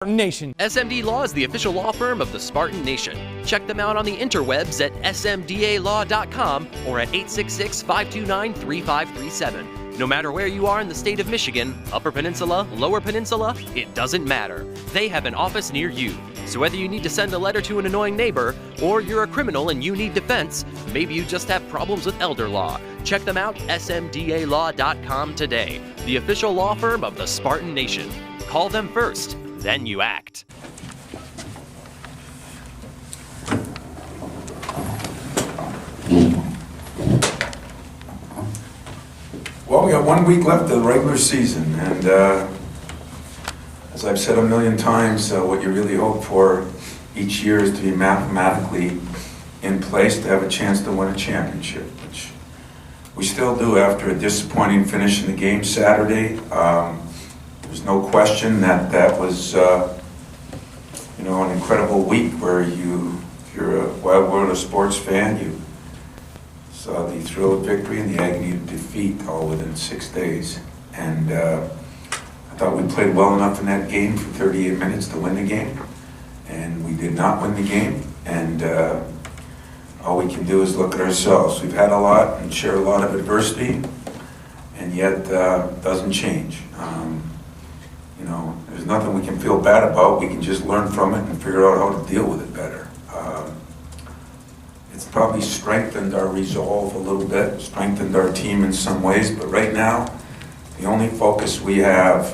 Nation. SMD Law is the official law firm of the Spartan Nation. Check them out on the interwebs at smdalaw.com or at 866-529-3537. No matter where you are in the state of Michigan, Upper Peninsula, Lower Peninsula, it doesn't matter. They have an office near you. So whether you need to send a letter to an annoying neighbor, or you're a criminal and you need defense, maybe you just have problems with elder law, check them out, smdalaw.com today. The official law firm of the Spartan Nation. Call them first. Then you act. Well, we got 1 week left of the regular season, and as I've said a million times, what you really hope for each year is to be mathematically in place to have a chance to win a championship, which we still do after a disappointing finish in the game Saturday. There's no question that that was, an incredible week where if you're a Wild World of Sports fan, you saw the thrill of victory and the agony of defeat all within 6 days. And I thought we played well enough in that game for 38 minutes to win the game. And we did not win the game. And all we can do is look at ourselves. We've had a lot and share a lot of adversity, and yet doesn't change. There's nothing we can feel bad about. We can just learn from it and figure out how to deal with it better. It's probably strengthened our resolve a little bit, strengthened our team in some ways, but right now, the only focus we have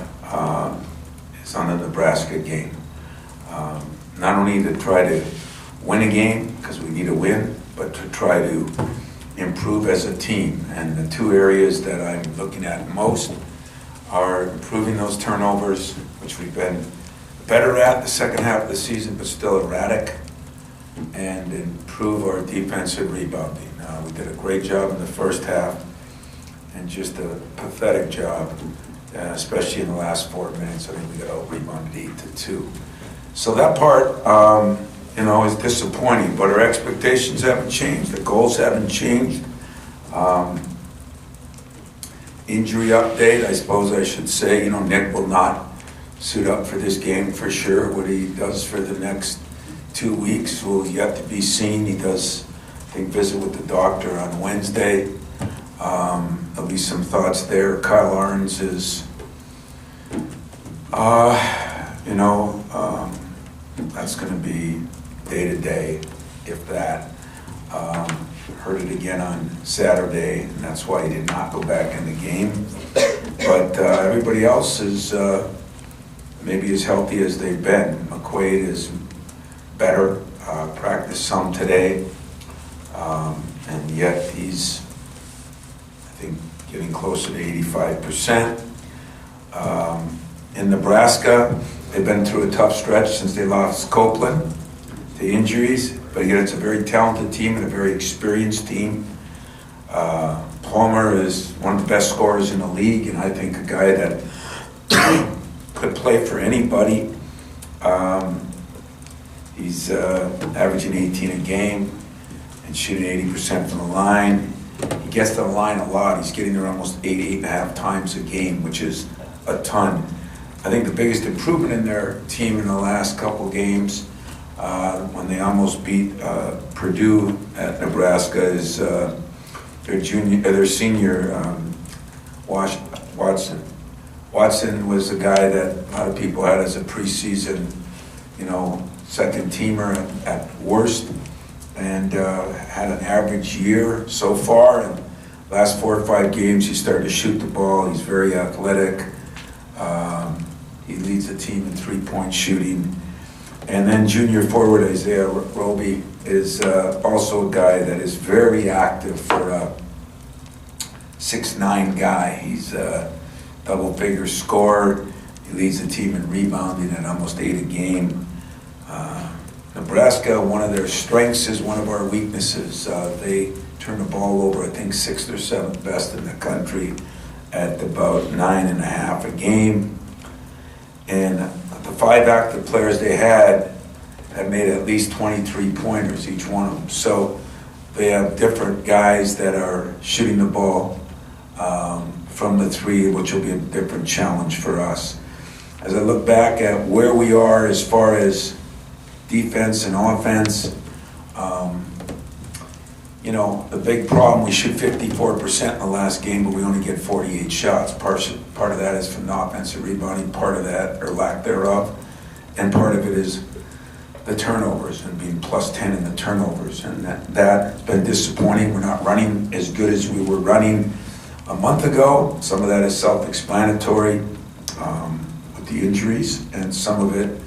is on the Nebraska game. Not only to try to win a game, because we need to win, but to try to improve as a team. And the two areas that I'm looking at most are improving those turnovers, which we've been better at the second half of the season, but still erratic, and improve our defensive rebounding. We did a great job in the first half, and just a pathetic job, especially in the last 4 minutes. I think we got out-rebounded 8-2. So that part, is disappointing, but our expectations haven't changed. The goals haven't changed. Injury update, I suppose I should say, Nick will not suit up for this game for sure. What he does for the next 2 weeks will yet to be seen. He does, I think, visit with the doctor on Wednesday. There'll be some thoughts there. Kyle Arns is, that's going to be day to day, if that. Heard it again on Saturday, and that's why he did not go back in the game. But everybody else is maybe as healthy as they've been. McQuaid is better, practiced some today, and yet he's, I think, getting closer to 85%. In Nebraska, they've been through a tough stretch since they lost Copeland to injuries. But yet it's a very talented team and a very experienced team. Palmer is one of the best scorers in the league, and I think a guy that could play for anybody. He's averaging 18 a game and shooting 80% from the line. He gets to the line a lot. He's getting there almost 8.5 times a game, which is a ton. I think the biggest improvement in their team in the last couple games, when they almost beat Purdue at Nebraska, is their senior Watson. Watson was a guy that a lot of people had as a preseason, second teamer at worst, and had an average year so far. And last 4 or 5 games, he started to shoot the ball. He's very athletic. He leads the team in 3-point shooting. And then junior forward Isaiah Roby is also a guy that is very active for a 6'9" guy. He's a double-figure scorer. He leads the team in rebounding at almost 8 a game. Nebraska, one of their strengths is one of our weaknesses. They turn the ball over, I think, 6th or 7th best in the country at about 9.5 a game. And the 5 active players they had made at least 23 pointers, each one of them. So they have different guys that are shooting the ball from the 3, which will be a different challenge for us. as I look back at where we are as far as defense and offense, you know, the big problem, we shoot 54% in the last game, but we only get 48 shots. Part of that is from the offensive rebounding, part of that, or lack thereof, and part of it is the turnovers and being plus 10 in the turnovers, and that's been disappointing. We're not running as good as we were running a month ago. Some of that is self-explanatory with the injuries, and some of it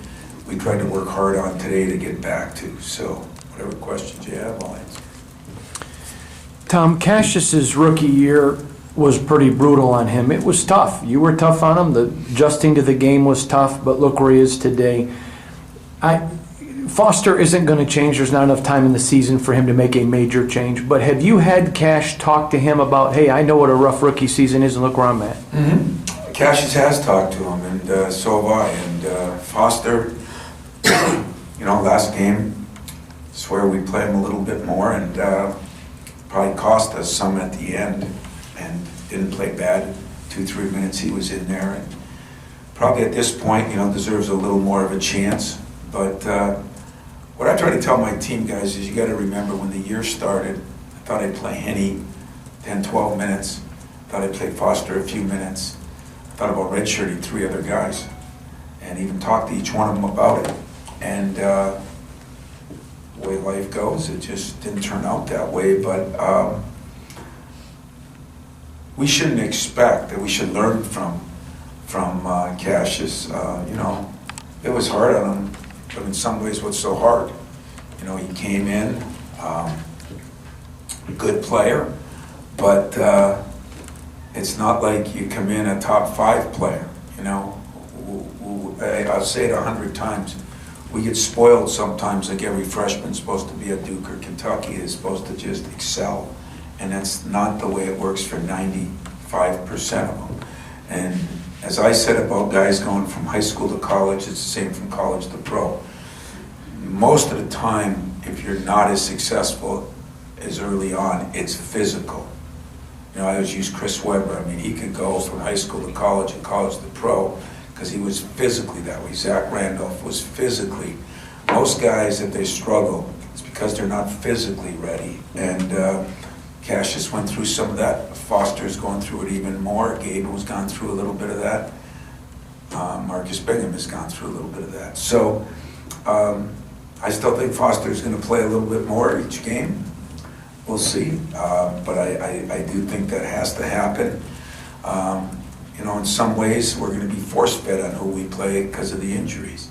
we tried to work hard on today to get back to. So whatever questions you have, I'll answer. Tom, Cassius's rookie year was pretty brutal on him. It was tough. You were tough on him. The adjusting to the game was tough, but look where he is today. Foster isn't going to change. There's not enough time in the season for him to make a major change. But have you had Cash talk to him about, hey, I know what a rough rookie season is and look where I'm at? Mm-hmm. Cassius has talked to him, and so have I. And Foster, you know, last game, I swear we played him a little bit more, and probably cost us some at the end, and didn't play bad. 2-3 minutes he was in there, and probably at this point, you know, deserves a little more of a chance. But what I try to tell my team guys is you got to remember when the year started, I thought I'd play Henny 10, 12 minutes. I thought I'd play Foster a few minutes. I thought about redshirting 3 other guys, and even talked to each one of them about it. And the way life goes, it just didn't turn out that way. But we shouldn't expect that we should learn from Cassius. You know, it was hard on him, but in some ways, what's so hard? You know, he came in, a good player, but it's not like you come in a top 5 player. You know, I'll say it 100 times. We get spoiled sometimes, like every freshman's supposed to be a Duke or Kentucky is supposed to just excel. And that's not the way it works for 95% of them. And as I said about guys going from high school to college, it's the same from college to pro. Most of the time, if you're not as successful as early on, it's physical. You know, I always use Chris Webber. I mean, he could go from high school to college and college to pro, because he was physically that way. Zach Randolph was physically. Most guys, if they struggle, it's because they're not physically ready. And Cassius went through some of that. Foster's going through it even more. Gable's gone through a little bit of that. Marcus Bingham has gone through a little bit of that. So I still think Foster's going to play a little bit more each game. We'll see. But I do think that has to happen. You know, in some ways, we're going to be force-fed on who we play because of the injuries.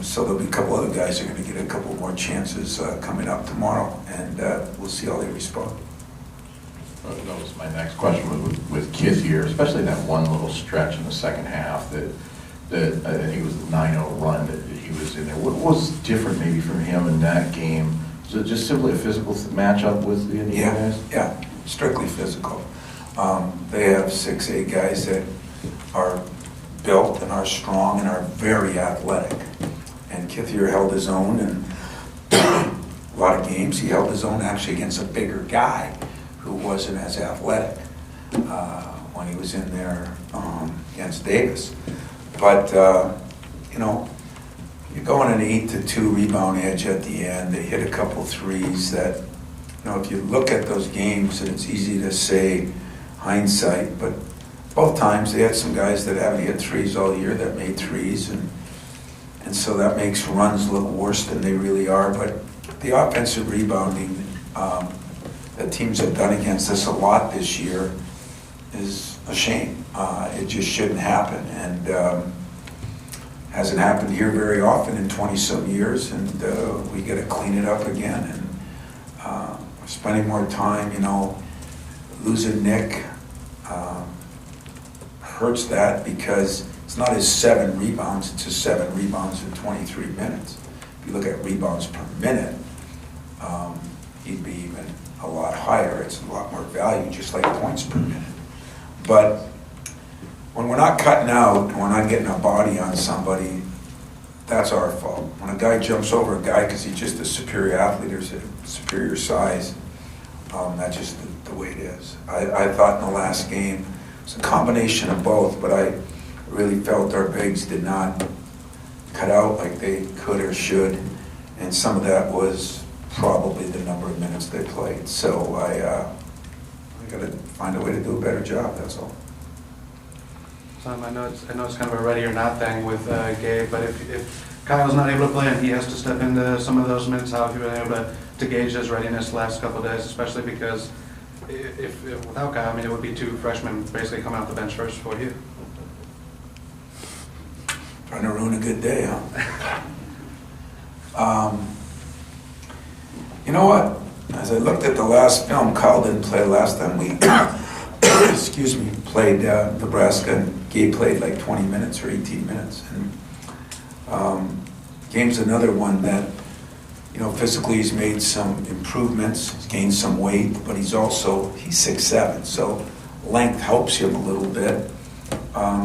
So there'll be a couple other guys who are going to get a couple more chances coming up tomorrow, and we'll see how they respond. That was my next question with Kid here, especially that one little stretch in the second half that I think it was the 9-0 run that he was in there. What was different maybe from him in that game? Was it just simply a physical matchup with the Indiana guys? Yeah, strictly physical. They have 6'8" guys that are built and are strong and are very athletic. And Kithier held his own in a lot of games. He held his own actually against a bigger guy who wasn't as athletic when he was in there against Davis. But, you know, you go on an 8-2 rebound edge at the end. They hit a couple threes that, you know, if you look at those games, and it's easy to say hindsight, but both times they had some guys that haven't hit threes all year that made threes, and so that makes runs look worse than they really are. But the offensive rebounding that teams have done against us a lot this year is a shame. It just shouldn't happen, and hasn't happened here very often in 20-some years, and we got to clean it up again. And we're spending more time, you know, losing Nick hurts that, because it's not his 7 rebounds, it's his 7 rebounds in 23 minutes. If you look at rebounds per minute, he'd be even a lot higher. It's a lot more value, just like points per minute. But when we're not cutting out, we're not getting a body on somebody, that's our fault. When a guy jumps over a guy because he's just a superior athlete or a superior size, that's just the way it is. I thought in the last game, it's a combination of both, but I really felt our bigs did not cut out like they could or should, and some of that was probably the number of minutes they played. So I got to find a way to do a better job, that's all. I know it's kind of a ready or not thing with Gabe, but if Kyle's not able to play and he has to step into some of those minutes, how have you been able to gauge his readiness the last couple of days, especially because if without Kyle, I mean, it would be 2 freshmen basically coming off the bench first for you. Trying to ruin a good day, huh? You know what? As I looked at the last film, Kyle didn't play last time we, excuse me, played Nebraska, and Gabe played like 20 minutes or 18 minutes. And Gabe's another one that, you know, physically he's made some improvements, he's gained some weight, but he's 6'7", so length helps him a little bit.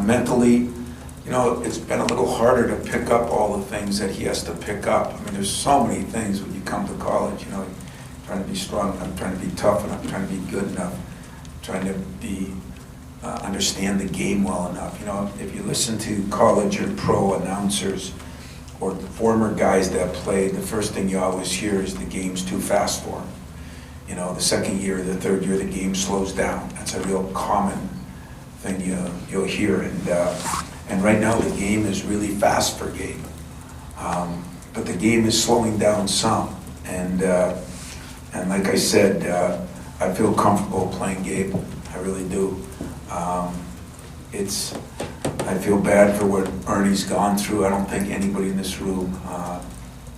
Mentally, you know, it's been a little harder to pick up all the things that he has to pick up. I mean, there's so many things when you come to college, you know, trying to be strong enough, trying to be tough enough, trying to be good enough, trying to be, understand the game well enough. You know, if you listen to college or pro announcers or former guys that played, the first thing you always hear is the game's too fast for them. You know, the second year, the third year, the game slows down. That's a real common thing you'll hear. And right now the game is really fast for Gabe. But the game is slowing down some. And like I said, I feel comfortable playing Gabe. I really do. I feel bad for what Ernie's gone through. I don't think anybody in this room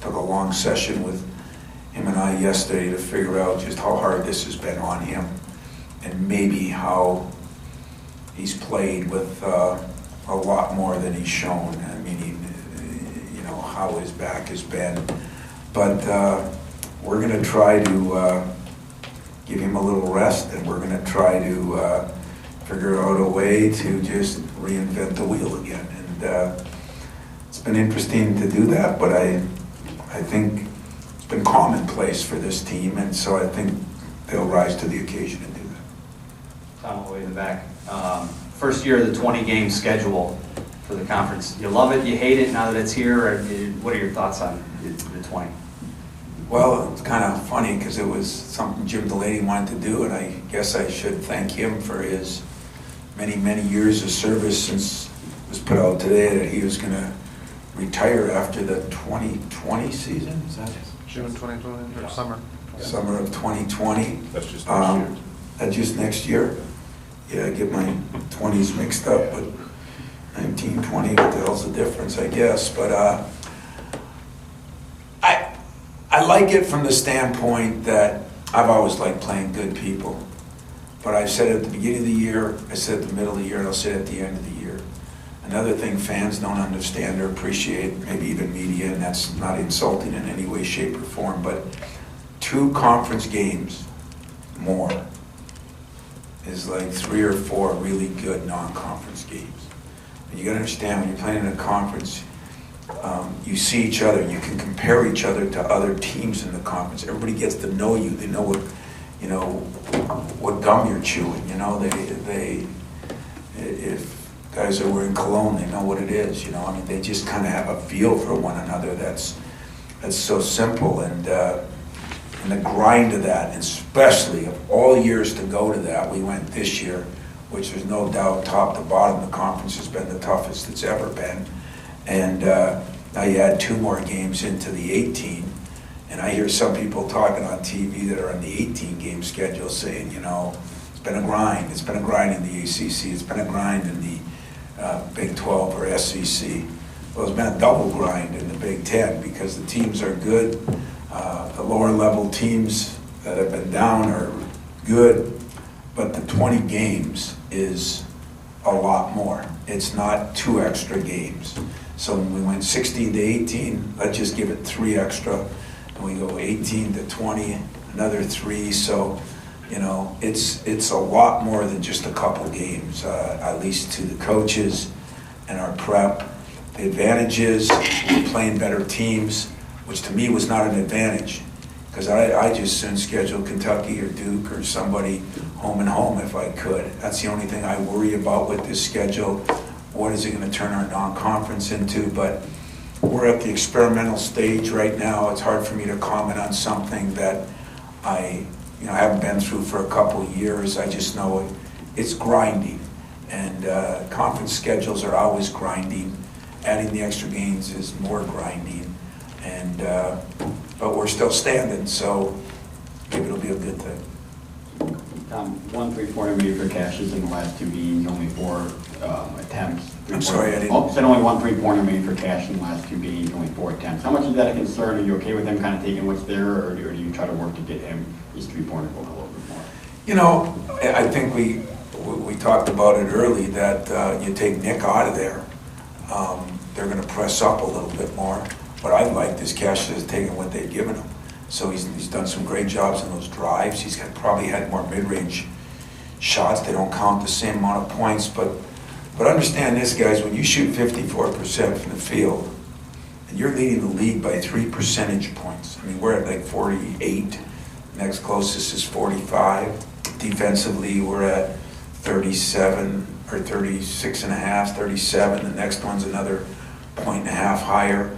took a long session with him and I yesterday to figure out just how hard this has been on him, and maybe how he's played with a lot more than he's shown. I mean, you know, how his back has been. But we're going to try to give him a little rest, and we're going to try to figure out a way to just reinvent the wheel again. And it's been interesting to do that, but I think it's been commonplace for this team, and so I think they'll rise to the occasion and do that. Tom, all the way in the back. First year of the 20-game schedule for the conference. You love it, you hate it now that it's here, or what are your thoughts on the 20? Well, it's kind of funny because it was something Jim Delaney wanted to do, and I guess I should thank him for his many, many years of service since it was put out today that he was going to retire after the 2020 season. Is that June 2020, or summer. Summer of 2020. That's just next year. That's just next year. Yeah, I get my 20s mixed up, but 19, 20, what the hell's the difference, I guess. But I like it from the standpoint that I've always liked playing good people. But I said at the beginning of the year, I said at the middle of the year, and I'll say at the end of the year. Another thing fans don't understand or appreciate, maybe even media, and that's not insulting in any way, shape, or form, but 2 conference games more is like 3 or 4 really good non-conference games. And you gotta understand, when you're playing in a conference, you see each other, you can compare each other to other teams in the conference. Everybody gets to know you. They know what gum you're chewing. You know, if guys are wearing cologne, they know what it is. You know, I mean, they just kind of have a feel for one another. That's so simple, and the grind of that, especially of all years to go to that, we went this year, which there's no doubt, top to bottom, the conference has been the toughest it's ever been. And now you add 2 more games into the 18, and I hear some people talking on TV that are on the 18-game schedule saying, you know, it's been a grind. It's been a grind in the ACC. It's been a grind in the Big 12 or SEC. Well, it's been a double grind in the Big 10 because the teams are good. The lower level teams that have been down are good, but the 20 games is a lot more. It's not 2 extra games. So when we went 16 to 18, let's just give it 3 extra, and we go 18 to 20, another 3. So, you know, it's a lot more than just a couple games, at least to the coaches and our prep. The advantage is we're playing better teams, which to me was not an advantage, because I just soon schedule Kentucky or Duke or somebody home and home if I could. That's the only thing I worry about with this schedule, what is it going to turn our non-conference into, but we're at the experimental stage right now. It's hard for me to comment on something that I haven't been through for a couple of years. I just know it's grinding, and conference schedules are always grinding. Adding the extra games is more grinding, and but we're still standing, so maybe it'll be a good thing. One three-pointer made for Cassius in the last 2 games, only 4 attempts. I'm sorry, I didn't. Oh, said only one three-pointer made for Cassius in the last 2 games, only 4 attempts. How much is that a concern? Are you okay with him kind of taking what's there, or do you try to work to get him his three-pointer going a little bit more? You know, I think we talked about it early, that you take Nick out of there, they're going to press up a little bit more. What I liked is Cassius has taken what they've given him. So he's done some great jobs in those drives. He's probably had more mid-range shots. They don't count the same amount of points, but understand this, guys, when you shoot 54% from the field, and you're leading the league by 3 percentage points. I mean, we're at like 48. Next closest is 45. Defensively, we're at 37 or 36 and a half, 37. The next one's another 1.5 higher.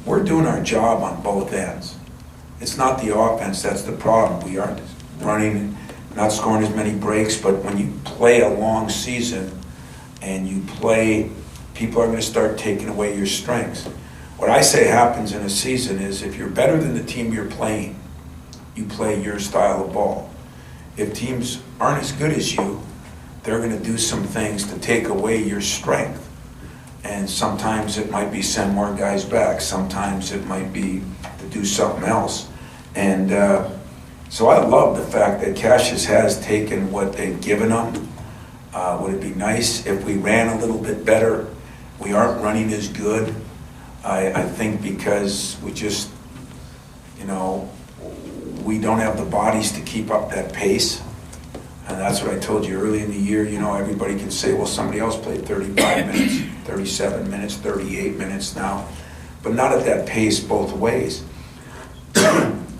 We're doing our job on both ends. It's not the offense that's the problem. We aren't running, not scoring as many breaks, but when you play a long season and you play, people are going to start taking away your strengths. What I say happens in a season is if you're better than the team you're playing, you play your style of ball. If teams aren't as good as you, they're going to do some things to take away your strength. And sometimes it might be send more guys back. Sometimes it might be to do something else. And so I love the fact that Cassius has taken what they've given him. Would it be nice if we ran a little bit better? We aren't running as good. I think because we just, we don't have the bodies to keep up that pace. And that's what I told you early in the year. Everybody can say, well, somebody else played 35 minutes, 37 minutes, 38 minutes now, but not at that pace both ways.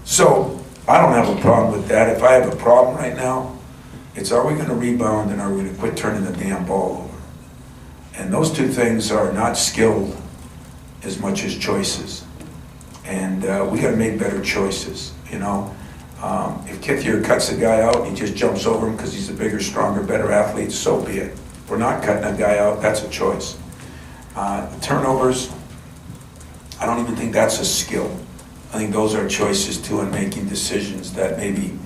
So I don't have a problem with that. If I have a problem right now, it's are we going to rebound and are we going to quit turning the damn ball over? And those two things are not skilled as much as choices. And we got to make better choices, If Kithier cuts a guy out and he just jumps over him because he's a bigger, stronger, better athlete, so be it. If we're not cutting a guy out, that's a choice. The turnovers, I don't even think that's a skill. I think those are choices too in making decisions that maybe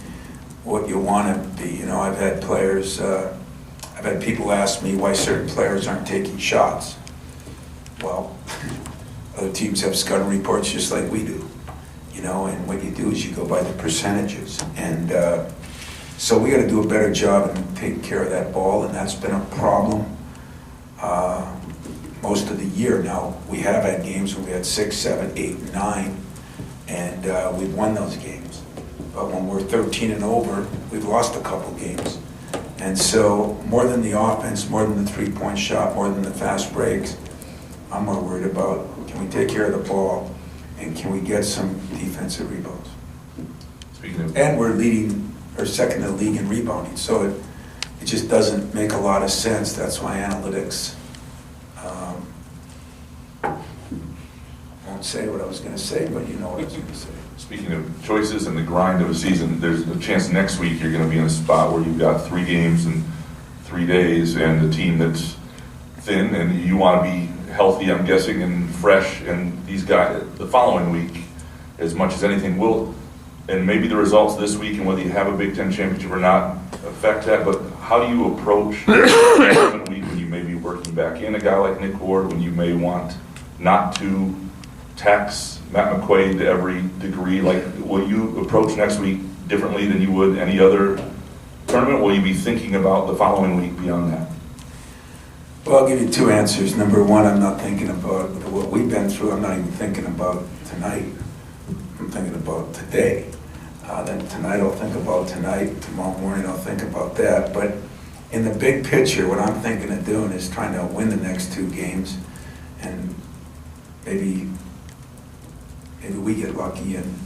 what you want to be. I've had players, I've had people ask me why certain players aren't taking shots. Well, other teams have scouting reports just like we do. And what you do is you go by the percentages. And so we got to do a better job in taking care of that ball, and that's been a problem most of the year. Now, we have had games where we had 6, 7, 8, 9, and we've won those games. But when we're 13 and over, we've lost a couple games. And so more than the offense, more than the three-point shot, more than the fast breaks, I'm more worried about can we take care of the ball and can we get some defensive rebounds? And we're leading or second in the league in rebounding, so it just doesn't make a lot of sense. That's why analytics won't say what I was going to say, but you know what I was going to say. Speaking of choices and the grind of a season, there's a chance next week you're going to be in a spot where you've got 3 games in 3 days and a team that's thin, and you want to be healthy, I'm guessing, and fresh, and these guys the following week, as much as anything, will, and maybe the results this week and whether you have a Big Ten championship or not affect that, but how do you approach the week when you may be working back in a guy like Nick Ward, when you may want not to tax Matt McQuaid to every degree? Like, will you approach next week differently than you would any other tournament? Will you be thinking about the following week beyond that? Well, I'll give you 2 answers. Number one, I'm not thinking about what we've been through. I'm not even thinking about tonight. I'm thinking about today. Then tonight I'll think about tonight. Tomorrow morning I'll think about that. But in the big picture, what I'm thinking of doing is trying to win the next 2 games, and maybe we get lucky and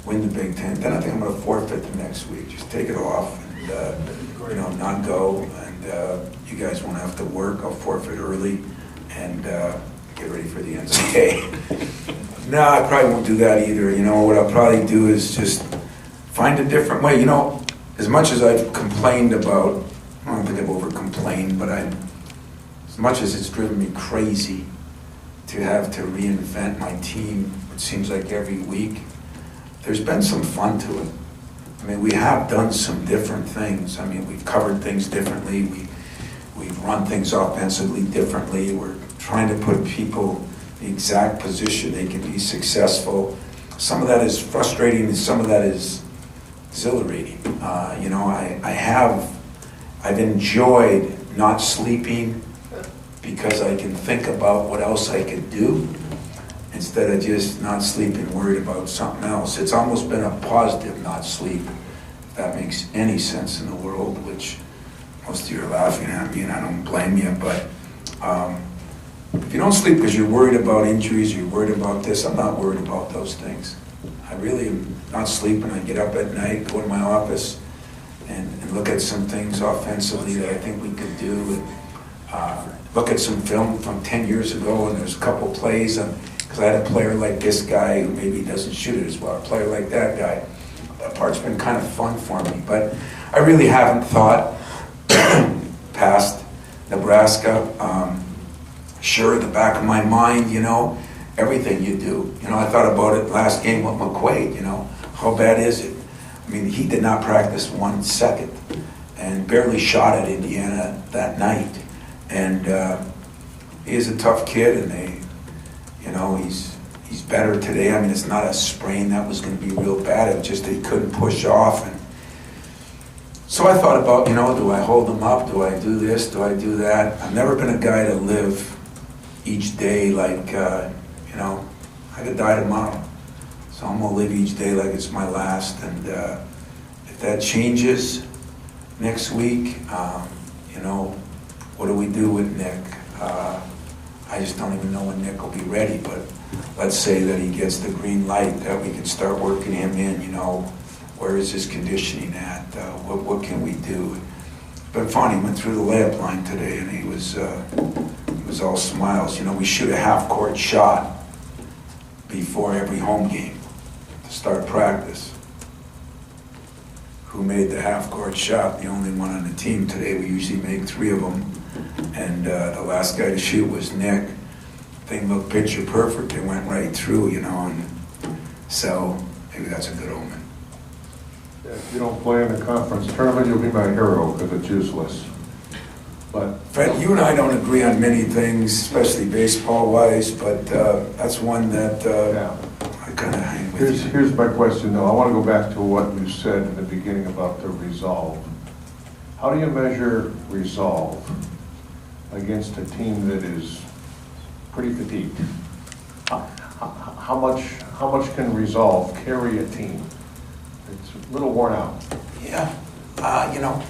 win the Big Ten. Then I think I'm going to forfeit the next week. Just take it off and not go. And you guys won't have to work. I'll forfeit early. and get ready for the NCAA. No, I probably won't do that either. You know, what I'll probably do is just find a different way. You know, as much as I've complained about, I don't think I've over-complained, but as much as it's driven me crazy to have to reinvent my team, it seems like every week, there's been some fun to it. I mean, we have done some different things. I mean, we've covered things differently. We've run things offensively differently. We're trying to put people in the exact position they can be successful. Some of that is frustrating and some of that is exhilarating. You know, I've enjoyed not sleeping because I can think about what else I could do instead of just not sleeping, worried about something else. It's almost been a positive not sleep, if that makes any sense in the world, which most of you are laughing at me, and I don't blame you, but if you don't sleep because you're worried about injuries, you're worried about this, I'm not worried about those things. I really am not sleeping. I get up at night, go to my office, and look at some things offensively that I think we could do, and look at some film from 10 years ago, and there's a couple plays, because I had a player like this guy who maybe doesn't shoot it as well, a player like that guy. That part's been kind of fun for me, but I really haven't thought past Nebraska. Sure, the back of my mind, you know, everything you do. You know, I thought about it last game with McQuaid, you know, how bad is it? I mean, he did not practice 1 second and barely shot at Indiana that night. And he's a tough kid, and you know, he's better today. I mean, it's not a sprain that was going to be real bad. It's just that he couldn't push off. And so I thought about, you know, do I hold him up? Do I do this? Do I do that? I've never been a guy to live each day like, you know, I could die tomorrow. So I'm going to live each day like it's my last. And if that changes next week, you know, what do we do with Nick? I just don't even know when Nick will be ready, but let's say that he gets the green light, that we can start working him in, you know, where is his conditioning at? What can we do? But funny, he went through the layup line today, and he was all smiles. You know, we shoot a half-court shot before every home game to start practice. Who made the half-court shot? The only one on the team today. We usually make 3 of them. And the last guy to shoot was Nick. Thing looked picture perfect. It went right through, you know, and so maybe that's a good omen. Yeah, if you don't play in the conference tournament, you'll be my hero because it's useless. But Fred, you and I don't agree on many things, especially baseball-wise, but that's one that I kind of hang with you. Here's my question, though. I want to go back to what you said in the beginning about the resolve. How do you measure resolve against a team that is pretty fatigued? How much can resolve carry a team? It's a little worn out. Yeah, you know,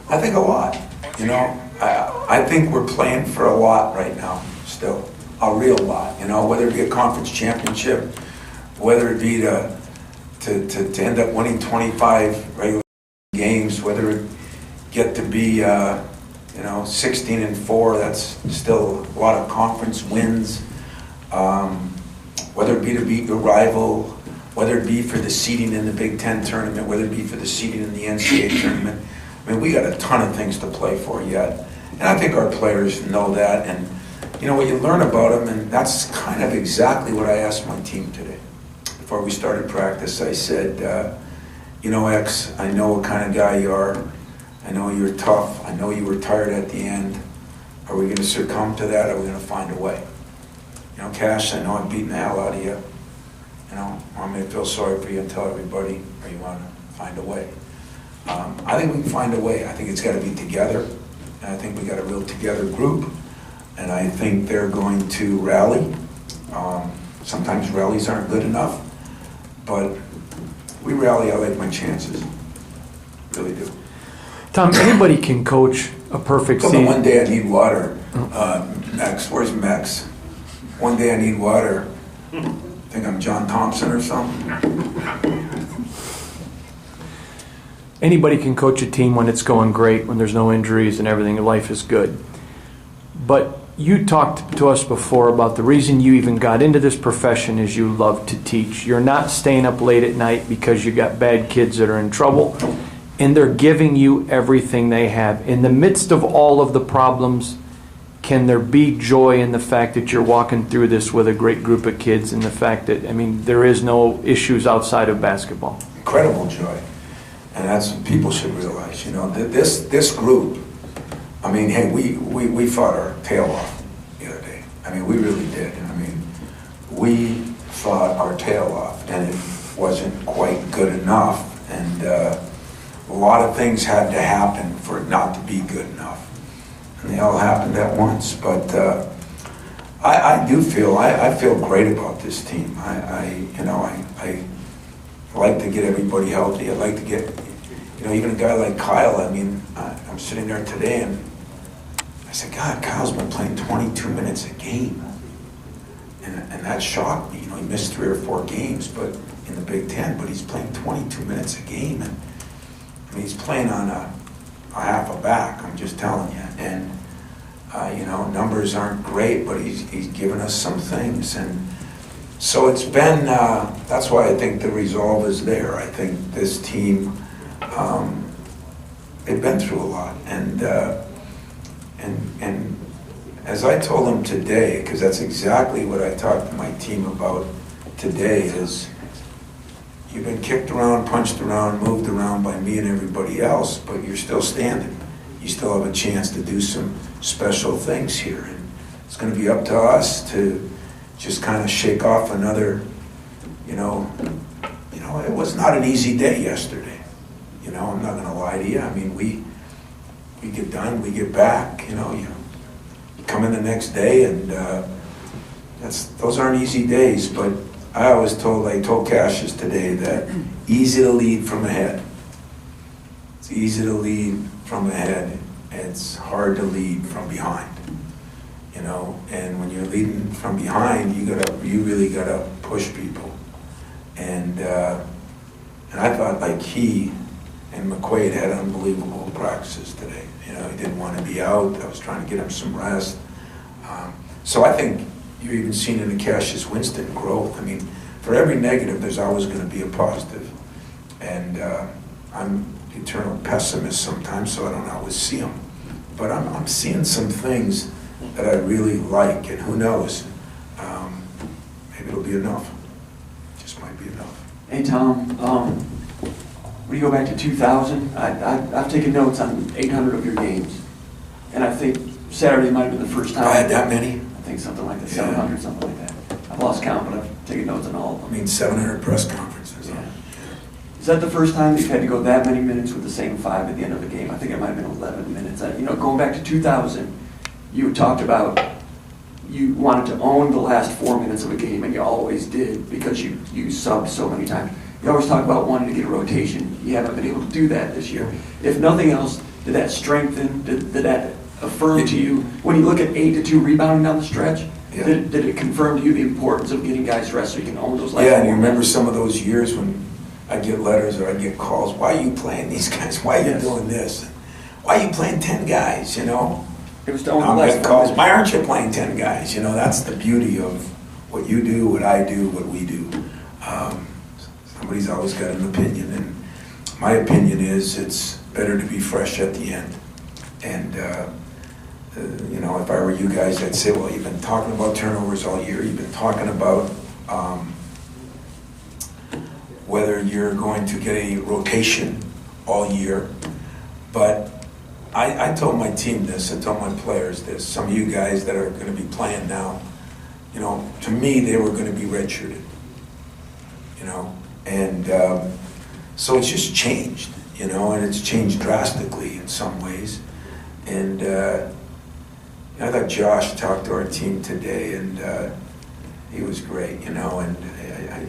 I think a lot. You know, I think we're playing for a lot right now, still. A real lot, you know, whether it be a conference championship, whether it be to end up winning 25 regular games, whether it get to be, you know, 16-4, that's still a lot of conference wins. Whether it be to beat your rival, whether it be for the seeding in the Big Ten tournament, whether it be for the seeding in the NCAA tournament. I mean, we got a ton of things to play for yet. And I think our players know that. And, you know, what you learn about them, and that's kind of exactly what I asked my team today. Before we started practice, I said, you know, X, I know what kind of guy you are. I know you're tough. I know you were tired at the end. Are we going to succumb to that? Or are we going to find a way? You know, Cash, I know I'm beating the hell out of you. You know, I'm going to feel sorry for you and tell everybody, or you want to find a way. I think we can find a way. I think it's got to be together. And I think we got a real together group. And I think they're going to rally. Sometimes rallies aren't good enough. But we rally, I like my chances. Really do. Tom, anybody can coach a perfect Come on, season. one day I need water. Max, where's Max? One day I need water. Think I'm John Thompson or something? Anybody can coach a team when it's going great, when there's no injuries and everything, life is good. But you talked to us before about the reason you even got into this profession is you love to teach. You're not staying up late at night because you got bad kids that are in trouble, and they're giving you everything they have. In the midst of all of the problems, can there be joy in the fact that you're walking through this with a great group of kids, and the fact that, I mean, there is no issues outside of basketball? Incredible joy. And that's what people should realize, you know, this group, I mean, hey, we fought our tail off the other day. I mean, we really did. I mean, we fought our tail off, and it wasn't quite good enough. And a lot of things had to happen for it not to be good enough. And they all happened at once. But I do feel, I feel great about this team. I like to get everybody healthy. I like to get, you know, even a guy like Kyle, I mean, I'm sitting there today and I said, God, Kyle's been playing 22 minutes a game. And that shocked me. You know, he missed 3 or 4 games but in the Big Ten, but he's playing 22 minutes a game. And I mean, he's playing on a half a back, I'm just telling you. And, you know, numbers aren't great, but he's given us some things. And so it's been, that's why I think the resolve is there. I think this team, they've been through a lot. And as I told them today, because that's exactly what I talked to my team about today, is you've been kicked around, punched around, moved around by me and everybody else, but you're still standing. You still have a chance to do some special things here. And it's going to be up to us to just kind of shake off another, you know, it was not an easy day yesterday. You know, I'm not going to lie to you. I mean, we get done, we get back, you know, you come in the next day, and those aren't easy days, but I told Cassius today that easy to lead from ahead. It's easy to lead from ahead. It's hard to lead from behind. You know, and when you're leading from behind, you really gotta push people. And I thought, like, he and McQuaid had unbelievable practices today. You know, he didn't want to be out. I was trying to get him some rest. So I think you've even seen in the Cassius Winston growth. I mean, for every negative, there's always going to be a positive. And I'm the eternal pessimist sometimes, so I don't always see them. But I'm seeing some things that I really like, and who knows, maybe it'll be enough. Just might be enough. Hey Tom, when you go back to 2000, I've taken notes on 800 of your games, and I think Saturday might have been the first time. I had that many? I think something like that, 700, something like that. I've lost count, but I've taken notes on all of them. I mean, 700 press conferences. Yeah. Is that the first time that you've had to go that many minutes with the same 5 at the end of the game? I think it might have been 11 minutes. You know, going back to 2000, you talked about you wanted to own the last 4 minutes of a game, and you always did because you subbed so many times. You always talk about wanting to get a rotation. You haven't been able to do that this year. If nothing else, did that strengthen, did that affirm to you, when you look at 8-2 rebounding down the stretch, Yeah. did it confirm to you the importance of getting guys rest so you can own those last 4 Yeah, and you remember minutes? some of those years when I get letters or I get calls, why are you playing these guys? Why are you Yes. doing this? Why are you playing 10 guys, you know? It was to own the I'm last getting 4 calls, minutes. why aren't you playing 10 guys? You know, that's the beauty of what you do, what I do, what we do. Somebody's always got an opinion, and my opinion is it's better to be fresh at the end. And, you know, if I were you guys, I'd say, well, you've been talking about turnovers all year. You've been talking about whether you're going to get a rotation all year. But I told my team this, I told my players this, some of you guys that are going to be playing now, you know, to me, they were going to be redshirted, you know. And so it's just changed, you know, and it's changed drastically in some ways. And I thought Josh talked to our team today, and he was great, you know, and I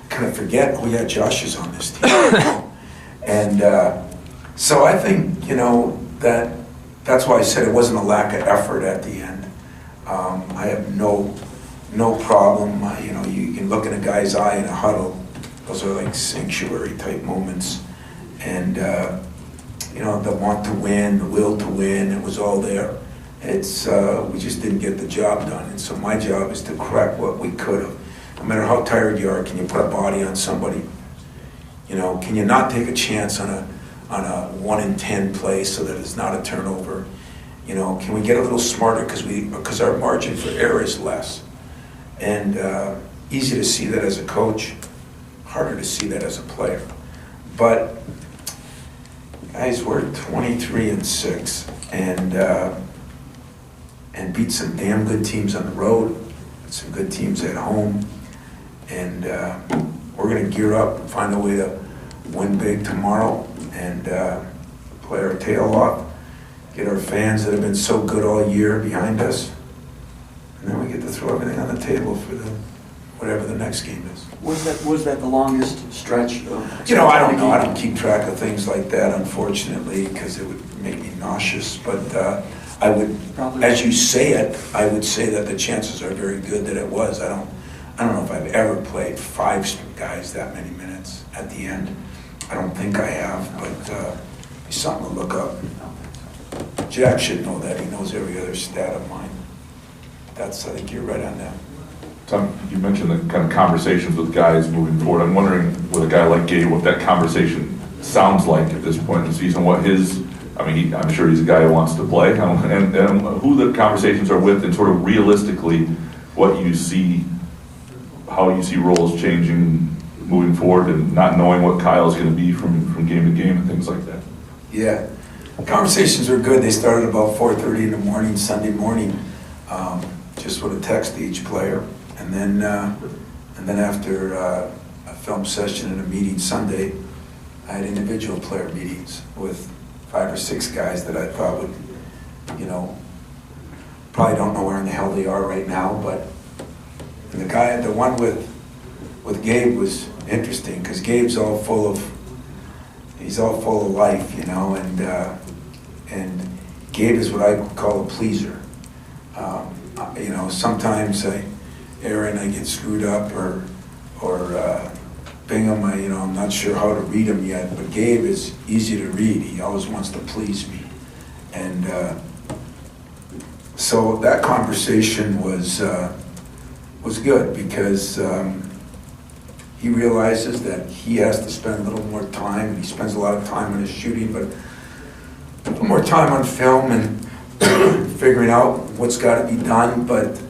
kind of forget, oh yeah, Josh is on this team. And so I think, you know, that's why I said it wasn't a lack of effort at the end. I have no problem, you know, you can look in a guy's eye in a huddle. Those are like sanctuary type moments. And, you know, the want to win, the will to win, it was all there. we just didn't get the job done. And so my job is to correct what we could have. No matter how tired you are, can you put a body on somebody? You know, can you not take a chance on a 1 in 10 play so that it's not a turnover? You know, can we get a little smarter because our margin for error is less? And easy to see that as a coach, harder to see that as a player. But guys, we're 23-6 and beat some damn good teams on the road, some good teams at home, and we're going to gear up and find a way to win big tomorrow and play our tail off, get our fans that have been so good all year behind us, and then we get to throw everything on the table for whatever the next game is. Was that the longest stretch of? You know, I don't know. I don't keep track of things like that, unfortunately, because it would make me nauseous. But I would, Probably. as you say it, I would say that the chances are very good that it was. I don't know if I've ever played 5 guys that many minutes at the end. I don't think I have, but it's something to look up. Jack should know that. He knows every other stat of mine. I think you're right on that. Tom, you mentioned the kind of conversations with guys moving forward. I'm wondering, with a guy like Gabe, what that conversation sounds like at this point in the season. I'm sure he's a guy who wants to play, and who the conversations are with, and sort of realistically, what you see, how you see roles changing moving forward, and not knowing what Kyle's going to be from game to game and things like that. Yeah, conversations are good. They started about 4:30 in the morning, Sunday morning, just with a text to each player. And then after a film session and a meeting Sunday, I had individual player meetings with 5 or 6 guys that I thought would, probably don't know where in the hell they are right now. But the one with Gabe was interesting because Gabe's all full of life, and Gabe is what I call a pleaser. Sometimes Aaron, I get screwed up, or Bingham, I'm not sure how to read him yet, but Gabe is easy to read. He always wants to please me. And so that conversation was good because he realizes that he has to spend a little more time, and he spends a lot of time on his shooting, but a little more time on film and figuring out what's got to be done. But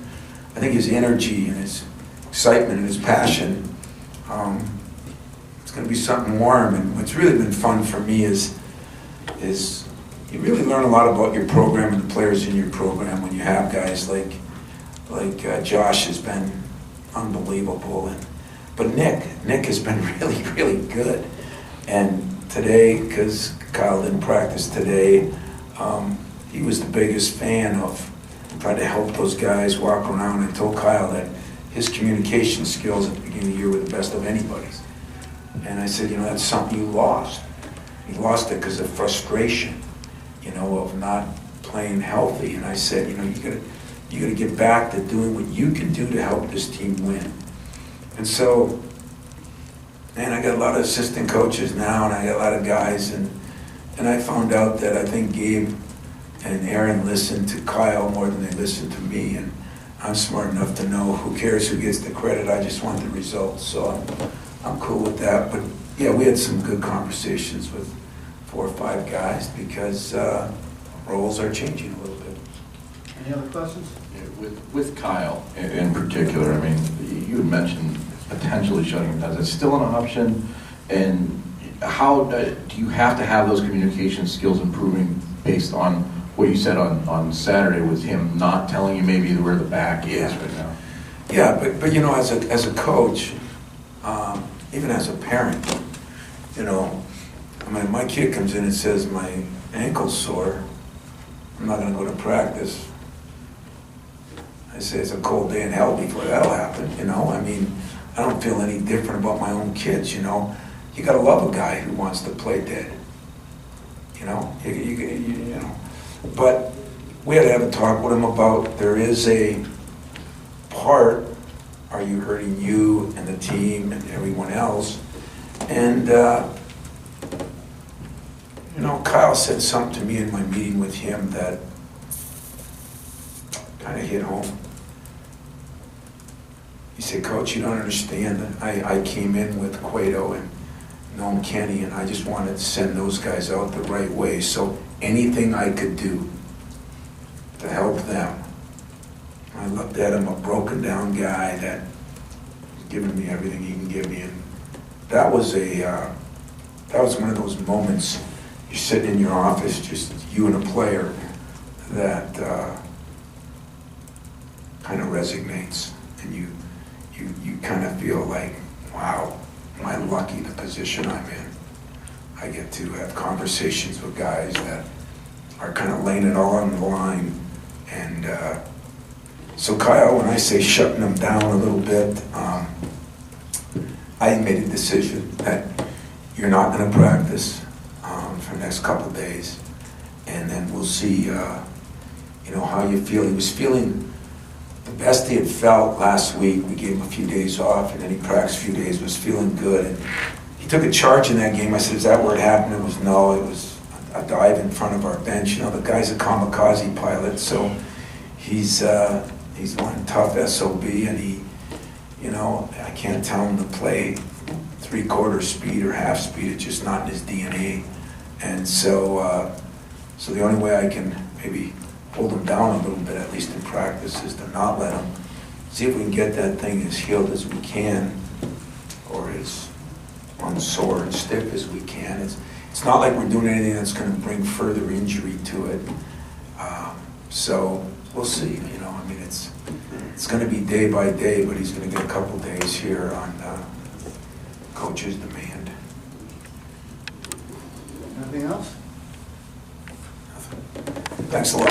I think his energy and his excitement and his passion, it's going to be something warm. And what's really been fun for me is you really learn a lot about your program and the players in your program when you have guys like Josh has been unbelievable, but Nick has been really, really good. And today, because Kyle didn't practice today, he was the biggest fan of trying to help those guys walk around. I told Kyle that his communication skills at the beginning of the year were the best of anybody's. And I said, that's something you lost. You lost it because of frustration, of not playing healthy. And I said, you gotta get back to doing what you can do to help this team win. And so, man, I got a lot of assistant coaches now, and I got a lot of guys, and I found out that I think Gabe and Aaron listen to Kyle more than they listen to me, and I'm smart enough to know who cares who gets the credit. I just want the results, so I'm cool with that. But yeah, we had some good conversations with 4 or 5 guys because roles are changing a little bit. Any other questions? Yeah, with Kyle in particular, you had mentioned potentially shutting him down. Is it still an option? And how do you have to have those communication skills improving based on what you said on Saturday with him not telling you maybe where the back is right now? Yeah, but as a coach, even as a parent, my kid comes in and says my ankle's sore, I'm not going to go to practice. I say it's a cold day in hell before that'll happen. I don't feel any different about my own kids. You got to love a guy who wants to play dead. But we had to have a talk with him about there is a part, are you hurting you and the team and everyone else? And, Kyle said something to me in my meeting with him that kind of hit home. He said, Coach, you don't understand. I came in with Cueto and Noam Kenny, and I just wanted to send those guys out the right way. So anything I could do to help them. I looked at him, a broken down guy that was giving me everything he can give me. And that was one of those moments. You're sitting in your office, just you and a player, that kind of resonates, and you kind of feel like, wow, am I lucky the position I'm in? I get to have conversations with guys that are kind of laying it all on the line. And so Kyle, when I say shutting them down a little bit, I made a decision that you're not going to practice for the next couple of days, and then we'll see, how you feel. He was feeling the best he had felt last week. We gave him a few days off, and then he practiced a few days, was feeling good. And he took a charge in that game. I said, is that where it happened? It was no, it was a dive in front of our bench. The guy's a kamikaze pilot, so he's one tough SOB, and I can't tell him to play 3/4 speed or half speed. It's just not in his DNA. And so the only way I can maybe hold him down a little bit, at least in practice, is to not let him. See if we can get that thing as healed as we can, or as unsore and stiff as we can. It's not like we're doing anything that's going to bring further injury to it. So we'll see. It's going to be day by day, but he's going to get a couple days here on coach's demand. Anything else? Thanks a lot.